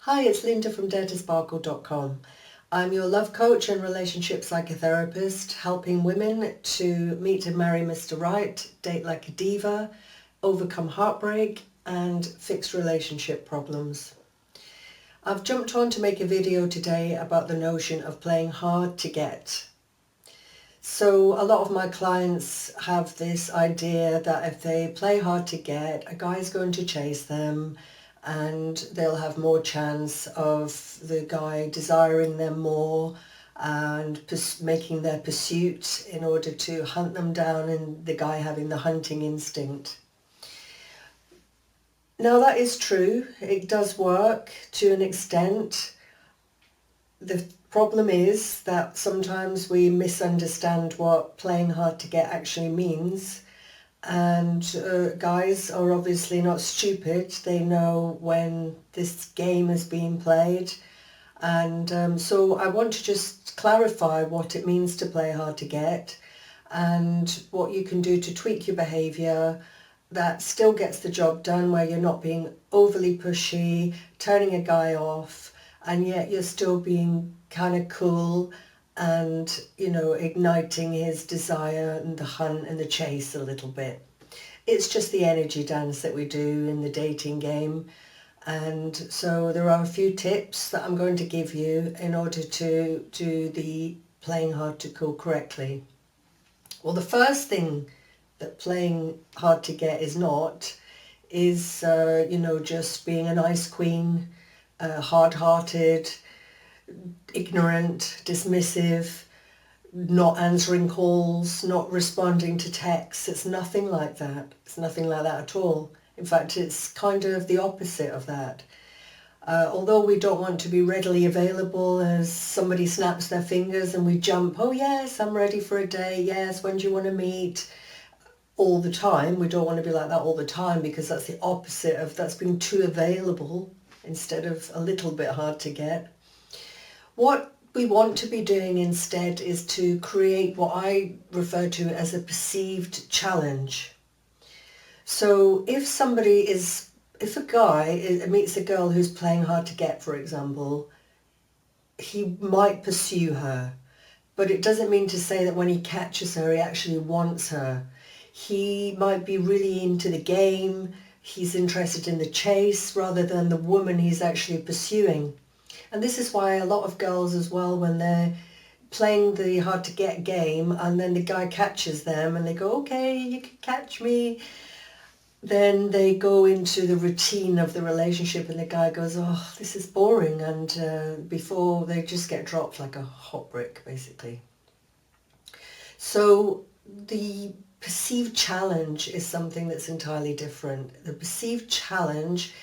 Hi, it's Linda from daretosparkle.com. I'm your love coach and relationship psychotherapist, helping women to meet and marry Mr. Right, date like a diva, overcome heartbreak, and fix relationship problems. I've jumped on to make a video today about the notion of playing hard to get. So a lot of my clients have this idea that if they play hard to get, a guy's going to chase them and they'll have more chance of the guy desiring them more and making their pursuit in order to hunt them down, and the guy having the hunting instinct. Now that is true, it does work to an extent. The problem is that sometimes we misunderstand what playing hard to get actually means, and guys are obviously not stupid. They know when this game is being played, and so I want to just clarify what it means to play hard to get and what you can do to tweak your behaviour that still gets the job done, where you're not being overly pushy, turning a guy off, and yet you're still being kind of cool and, igniting his desire and the hunt and the chase a little bit. It's just the energy dance that we do in the dating game. And so there are a few tips that I'm going to give you in order to do the playing hard to go correctly. Well, the first thing that playing hard to get is not is, just being an ice queen, hard-hearted, ignorant, dismissive, not answering calls, not responding to texts. It's nothing like that. It's nothing like that at all. In fact, it's kind of the opposite of that. Although we don't want to be readily available as somebody snaps their fingers and we jump, oh yes, I'm ready for a day, yes, when do you want to meet? All the time. We don't want to be like that all the time, because that's the opposite of that's being too available instead of a little bit hard to get. What we want to be doing instead is to create what I refer to as a perceived challenge. So if a guy meets a girl who's playing hard to get, for example, he might pursue her, but it doesn't mean to say that when he catches her, he actually wants her. He might be really into the game, he's interested in the chase rather than the woman he's actually pursuing. And this is why a lot of girls as well, when they're playing the hard to get game and then the guy catches them and they go, okay, you can catch me, then they go into the routine of the relationship and the guy goes, oh, this is boring, and before they just get dropped like a hot brick, basically. So the perceived challenge is something that's entirely different. The perceived challenge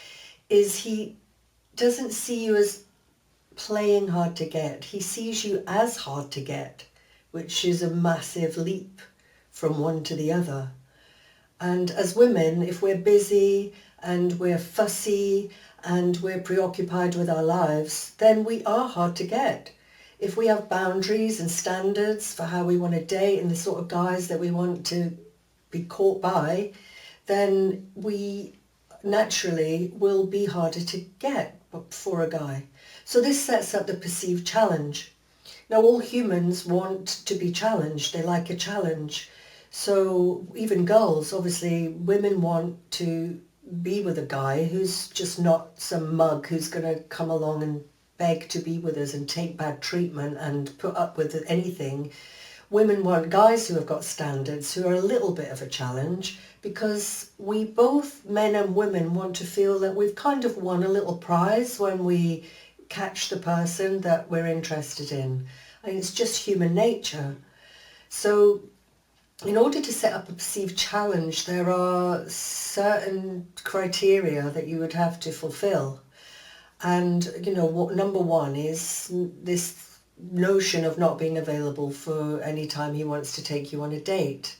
is he doesn't see you as playing hard to get. He sees you as hard to get, which is a massive leap from one to the other. And as women, if we're busy and we're fussy and we're preoccupied with our lives, then we are hard to get. If we have boundaries and standards for how we want to date and the sort of guys that we want to be caught by, then we naturally will be harder to get for a guy. So this sets up the perceived challenge. Now, all humans want to be challenged. They like a challenge. So even girls, obviously, women want to be with a guy who's just not some mug who's going to come along and beg to be with us and take bad treatment and put up with anything. Women want guys who have got standards, who are a little bit of a challenge, because we both, men and women, want to feel that we've kind of won a little prize when we catch the person that we're interested in. And it's just human nature. So in order to set up a perceived challenge, there are certain criteria that you would have to fulfill. And, what number one is this notion of not being available for any time he wants to take you on a date.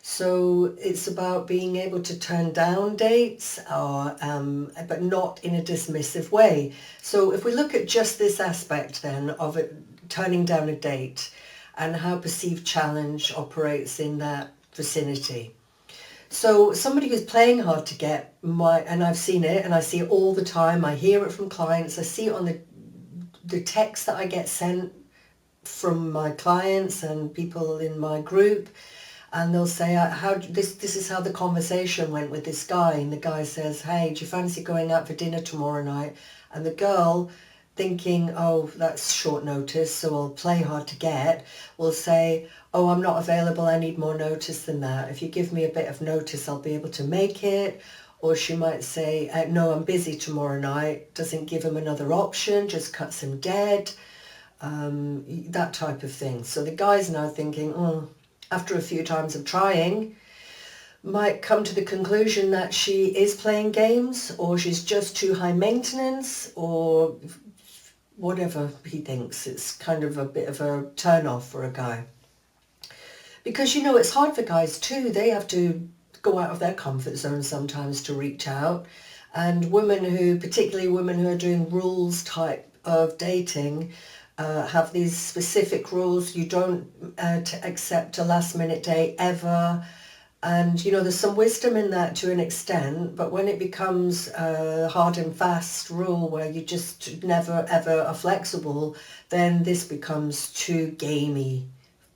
So it's about being able to turn down dates, but not in a dismissive way. So if we look at just this aspect then of it, turning down a date, and how perceived challenge operates in that vicinity. So somebody who's playing hard to get, and I've seen it, and I see it all the time, I hear it from clients, I see it on the text that I get sent from my clients and people in my group, and they'll say, "How this is how the conversation went with this guy," and the guy says, "Hey, do you fancy going out for dinner tomorrow night?" And the girl, thinking, "Oh, that's short notice, so I'll play hard to get," will say, "Oh, I'm not available, I need more notice than that. If you give me a bit of notice, I'll be able to make it." Or she might say, "No, I'm busy tomorrow night." Doesn't give him another option, just cuts him dead. That type of thing. So the guy's now thinking, after a few times of trying, might come to the conclusion that she is playing games, or she's just too high maintenance, or whatever he thinks. It's kind of a bit of a turn off for a guy. Because, it's hard for guys too. They have to go out of their comfort zone sometimes to reach out. And particularly women who are doing rules type of dating, have these specific rules. You don't accept a last minute date ever. And, there's some wisdom in that to an extent, but when it becomes a hard and fast rule where you just never ever are flexible, then this becomes too gamey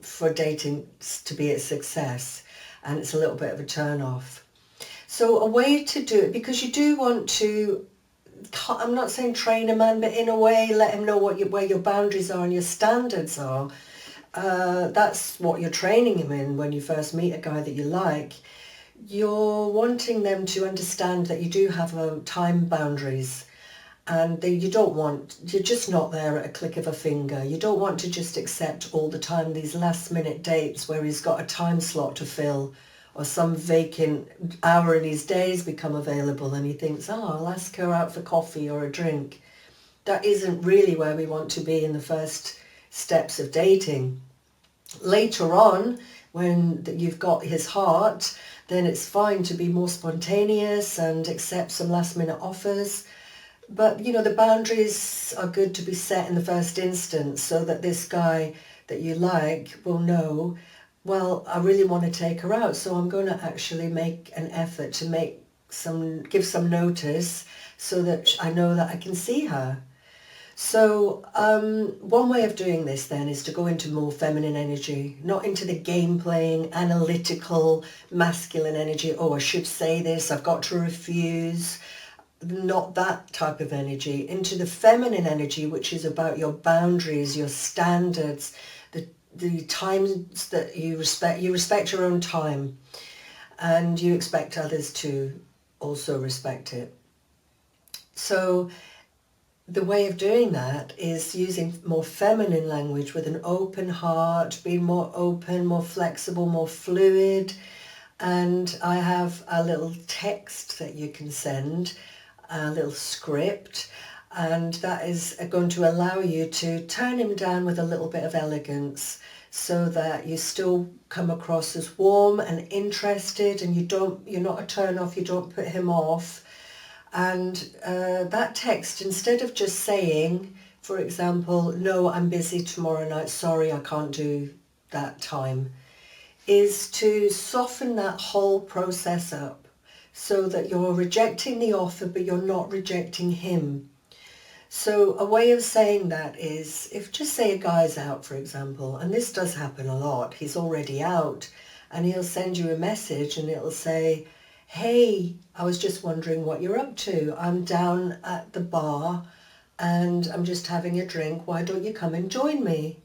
for dating to be a success, and it's a little bit of a turn off. So a way to do it, because you do want to, I'm not saying train a man, but in a way let him know where your boundaries are and your standards are. That's what you're training him in when you first meet a guy that you like. You're wanting them to understand that you do have time boundaries, and you're just not there at a click of a finger. You don't want to just accept all the time these last minute dates where he's got a time slot to fill, or some vacant hour in his days become available and he thinks, I'll ask her out for coffee or a drink. That isn't really where we want to be in the first steps of dating. Later on, when you've got his heart, then it's fine to be more spontaneous and accept some last minute offers. But, the boundaries are good to be set in the first instance, so that this guy that you like will know, well, I really want to take her out, so I'm going to actually make an effort to give some notice so that I know that I can see her. So one way of doing this then is to go into more feminine energy, not into the game playing, analytical, masculine energy. Oh, I should say this, I've got to refuse. Not that type of energy. Into the feminine energy, which is about your boundaries, your standards, the times that you respect your own time, and you expect others to also respect it. So the way of doing that is using more feminine language with an open heart, being more open, more flexible, more fluid. And I have a little text that you can send, a little script, and that is going to allow you to turn him down with a little bit of elegance, so that you still come across as warm and interested, and you're not a turn off, you don't put him off. And that text, instead of just saying, for example, "No, I'm busy tomorrow night, sorry, I can't do that time," is to soften that whole process up, so that you're rejecting the offer, but you're not rejecting him. So a way of saying that is, if just say a guy's out, for example, and this does happen a lot, he's already out, and he'll send you a message and it'll say, "Hey, I was just wondering what you're up to. I'm down at the bar and I'm just having a drink. Why don't you come and join me?"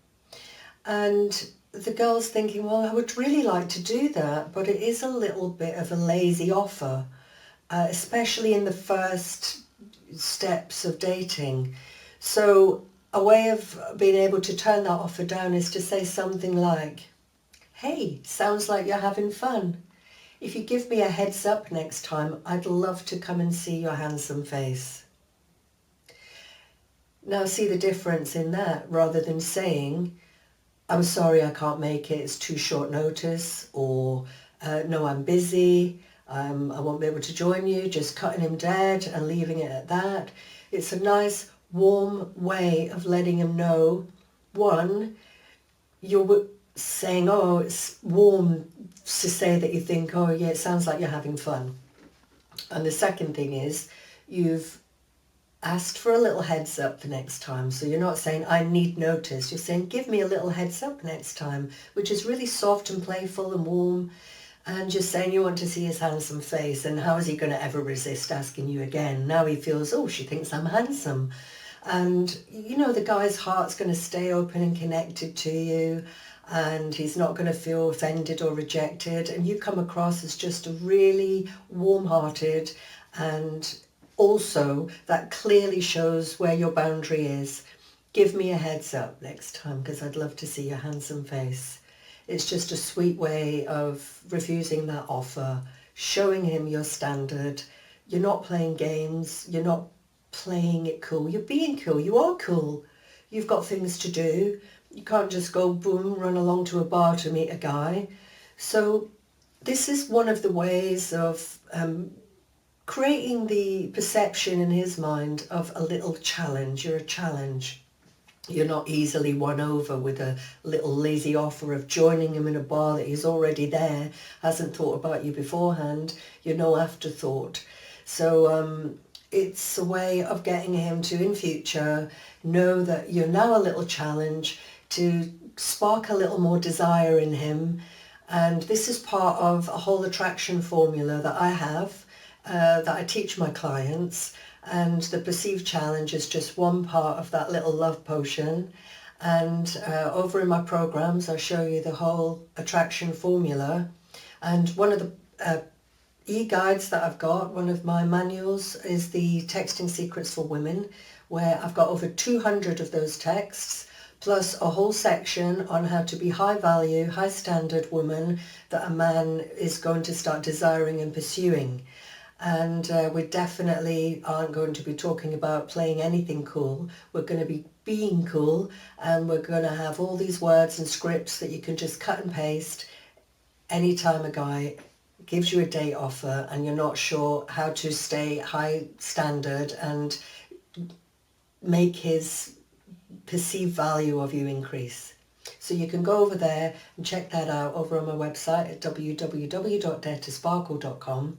And the girl's thinking, well, I would really like to do that, but it is a little bit of a lazy offer, especially in the first steps of dating. So a way of being able to turn that offer down is to say something like, "Hey, sounds like you're having fun. If you give me a heads up next time, I'd love to come and see your handsome face." Now see the difference in that, rather than saying, "I'm sorry, I can't make it, it's too short notice," or "No, I'm busy, I won't be able to join you," just cutting him dead and leaving it at that. It's a nice, warm way of letting him know, one, you're saying, oh, it's warm, to say that you think, oh yeah, it sounds like you're having fun. And the second thing is you've asked for a little heads up the next time. So you're not saying, I need notice. You're saying, give me a little heads up next time, which is really soft and playful and warm. And just saying you want to see his handsome face. And how is he going to ever resist asking you again? Now he feels, oh, she thinks I'm handsome. And, you know, the guy's heart's going to stay open and connected to you. And he's not going to feel offended or rejected. And you come across as just a really warm-hearted, and also that clearly shows where your boundary is. Give me a heads up next time because I'd love to see your handsome face. It's just a sweet way of refusing that offer, showing him your standard. You're not playing games. You're not playing it cool. You're being cool. You are cool. You've got things to do. You can't just go boom, run along to a bar to meet a guy. So this is one of the ways of creating the perception in his mind of a little challenge. You're a challenge. You're not easily won over with a little lazy offer of joining him in a bar that he's already there, hasn't thought about you beforehand. You're no afterthought. So it's a way of getting him to, in future, know that you're now a little challenge, to spark a little more desire in him. And this is part of a whole attraction formula that I have, that I teach my clients. And the perceived challenge is just one part of that little love potion. And over in my programs, I show you the whole attraction formula. And one of the e-guides that I've got, one of my manuals, is the Texting Secrets for Women, where I've got over 200 of those texts, plus a whole section on how to be high value, high standard woman that a man is going to start desiring and pursuing. And we definitely aren't going to be talking about playing anything cool. We're going to be being cool, and we're going to have all these words and scripts that you can just cut and paste anytime a guy gives you a date offer and you're not sure how to stay high standard and make his perceived value of you increase. So you can go over there and check that out over on my website at www.daretosparkle.com.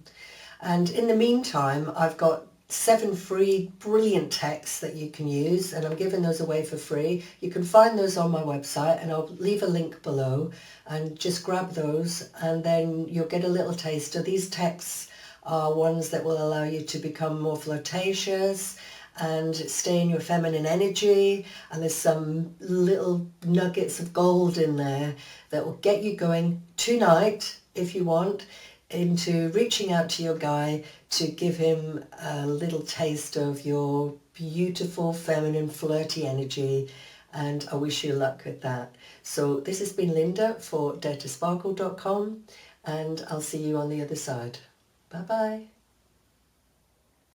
And in the meantime, I've got 7 free brilliant texts that you can use, and I'm giving those away for free. You can find those on my website, and I'll leave a link below, and just grab those, and then you'll get a little taster. These texts are ones that will allow you to become more flirtatious and stay in your feminine energy, and there's some little nuggets of gold in there that will get you going tonight, if you want, into reaching out to your guy to give him a little taste of your beautiful, feminine, flirty energy. And I wish you luck with that. So this has been Linda for daretosparkle.com, and I'll see you on the other side. Bye-bye.